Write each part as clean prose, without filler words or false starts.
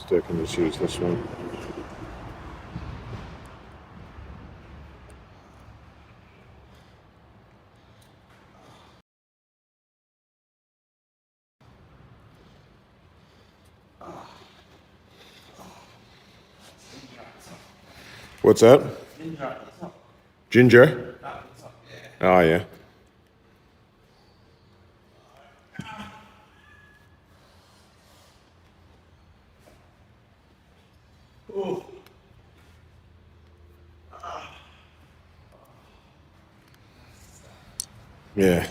stick and just use this one. What's that? Ginger? Oh, yeah. Yeah.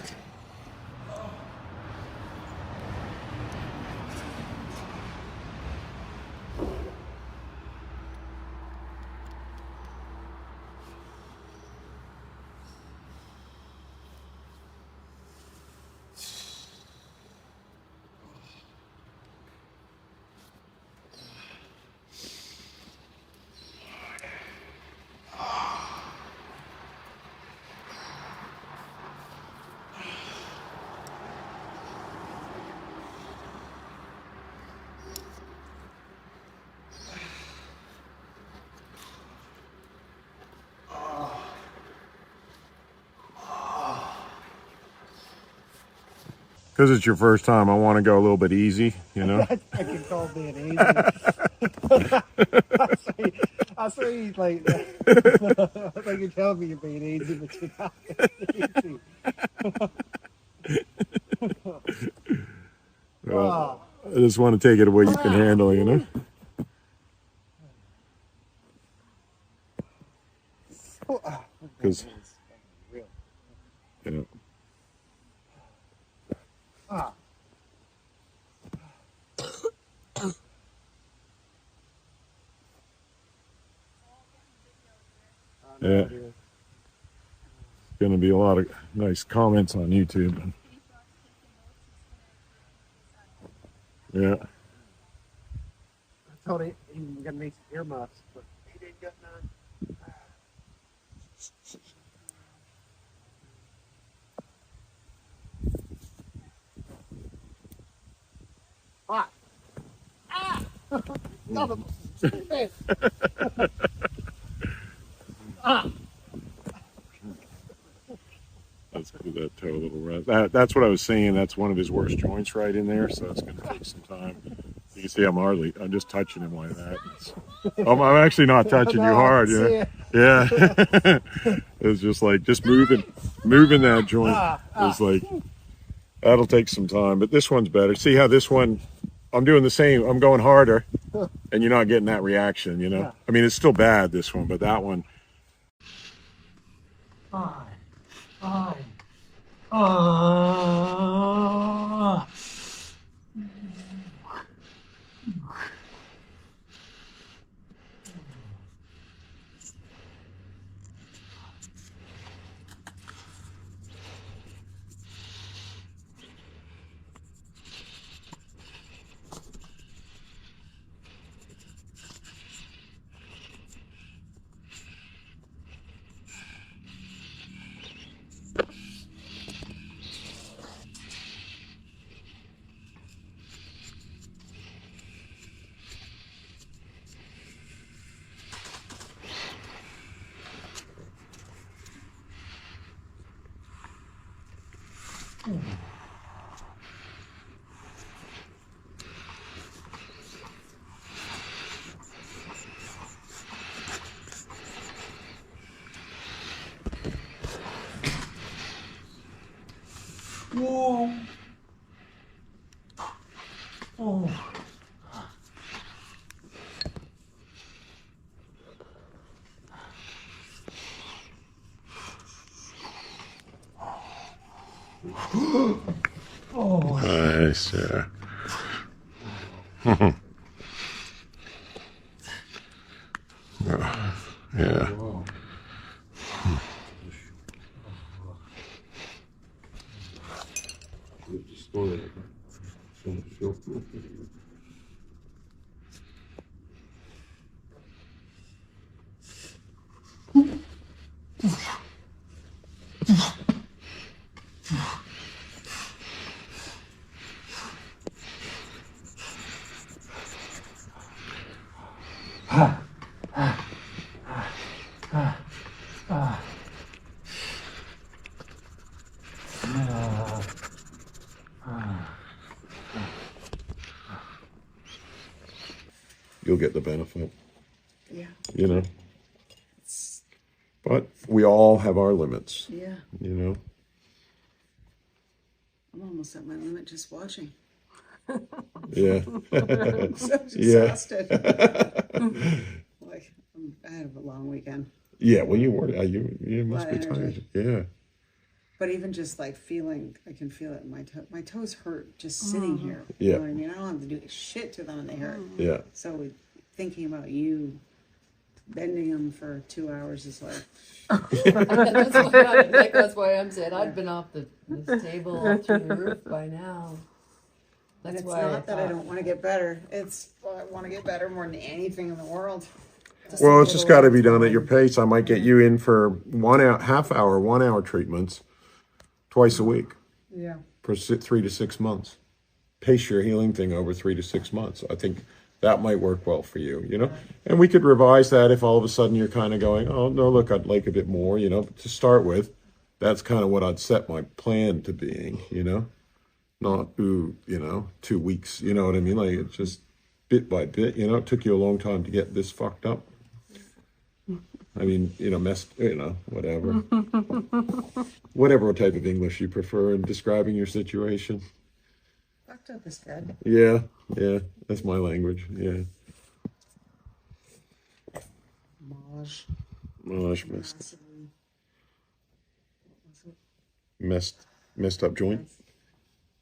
Because it's your first time, I want to go a little bit easy, you know? I can call being easy. I say like, like you're telling me you're being easy, but you're not being easy. Well, I just want to take it what you can handle, you know? Because, you know. Yeah. Going to be a lot of nice comments on YouTube. Yeah. I told him he was gonna need some earmuffs, but he didn't got none. Let's give that toe a little rest. That's what I was saying. That's one of his worst joints right in there, so it's going to take some time. You can see I'm just touching him like that. I'm actually not touching you hard, you know? Yeah. It's just like, moving that joint is like, that'll take some time, but this one's better. See how this one, I'm doing the same. I'm going harder and you're not getting that reaction, you know? Yeah. I mean, it's still bad, this one, but that one. Whoa. Oh. Oh. Nice, yeah. Yeah. You'll get the benefit, Yeah. you know. But we all have our limits, Yeah. you know. I'm almost at my limit just watching. Yeah. I'm so Yeah. exhausted. Like, I had a long weekend. Yeah, well, you must be tired. Yeah. But even just like feeling, I can feel it in my toe. My toes hurt just sitting here. Yeah. You know what I mean? I don't have to do shit to them and they hurt. Yeah. So thinking about you bending them for 2 hours is like. That's why I'm saying I've been off this table up through the roof by now. That's It's why not that I don't want to get better. It's I want to get better more than anything in the world. Well, it's just got to be done at your pace. I might get you in for 1 hour, half hour, 1 hour treatments twice a week Yeah. for 3 to 6 months. Pace your healing thing over 3 to 6 months. I think that might work well for you, you know? And we could revise that if all of a sudden you're kind of going, oh, no, look, I'd like a bit more, you know? But to start with, that's kind of what I'd set my plan to being, you know? Not, 2 weeks, you know what I mean? Like, it's just bit by bit, you know? It took you a long time to get this fucked up. I mean, whatever. Whatever type of English you prefer in describing your situation. Fucked up is good. Yeah, that's my language, yeah. Messed up joint.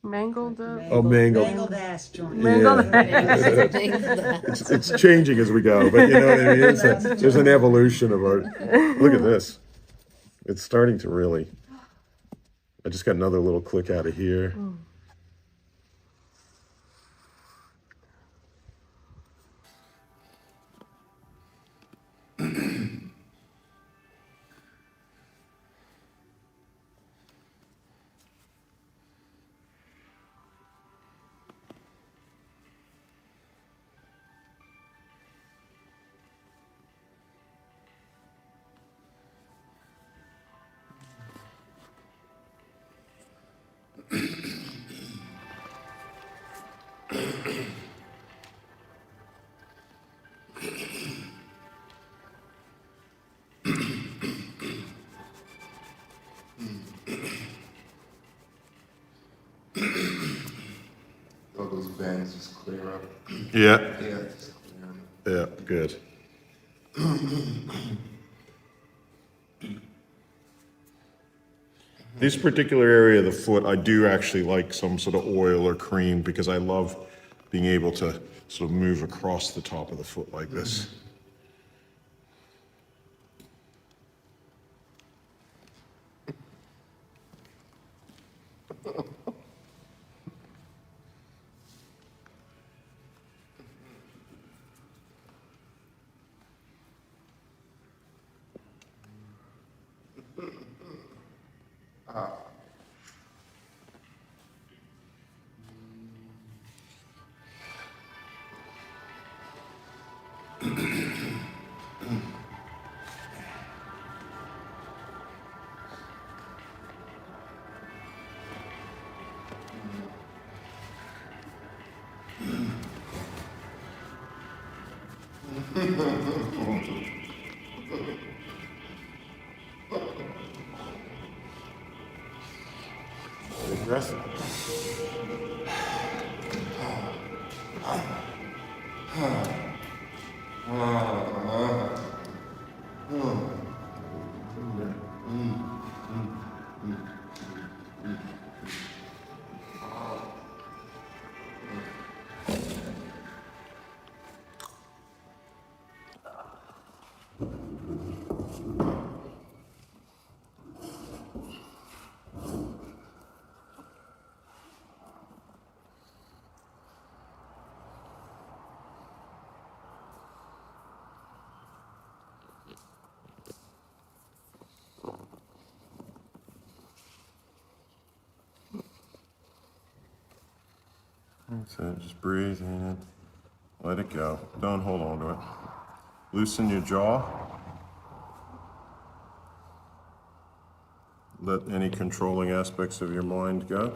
Mangled up. Oh, mangled. Mangled ass joint. Mangled Yeah. It's changing as we go, but you know what I mean? There's an evolution of art. Look at this. It's starting to really. I just got another little click out of here. All those bands just clear up. Yeah. Yeah, just clear up. Yeah, good. This particular area of the foot, I do actually like some sort of oil or cream because I love being able to sort of move across the top of the foot like this. Big breath. So just breathe in, let it go. Don't hold on to it. Loosen your jaw. Let any controlling aspects of your mind go.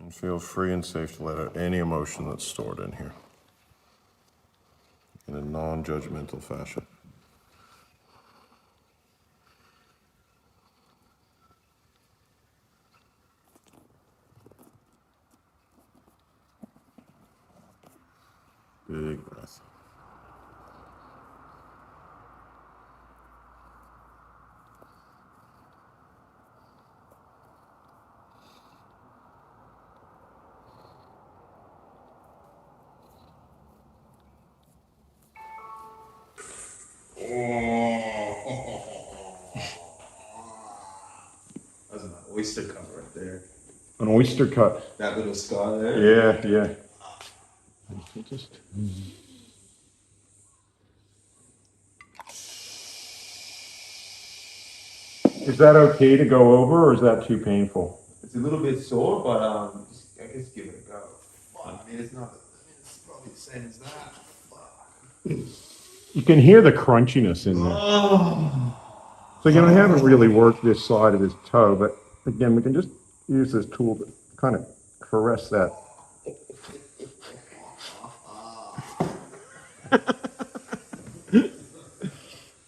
And feel free and safe to let out any emotion that's stored in here in a non-judgmental fashion. Big breath. That's an oyster cut right there. An oyster cut. That little scar there. Yeah. Is that okay to go over, or is that too painful? It's a little bit sore, but I guess give it a go. Fuck, I mean, it's not. It's probably the same as that. Fuck. You can hear the crunchiness in there. So again, I haven't really worked this side of his toe, but again, we can just use this tool to kind of caress that.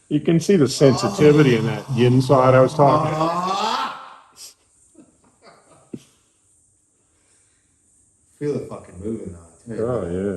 You can see the sensitivity in that yin side I was talking about. Feel it fucking moving now. Oh, yeah.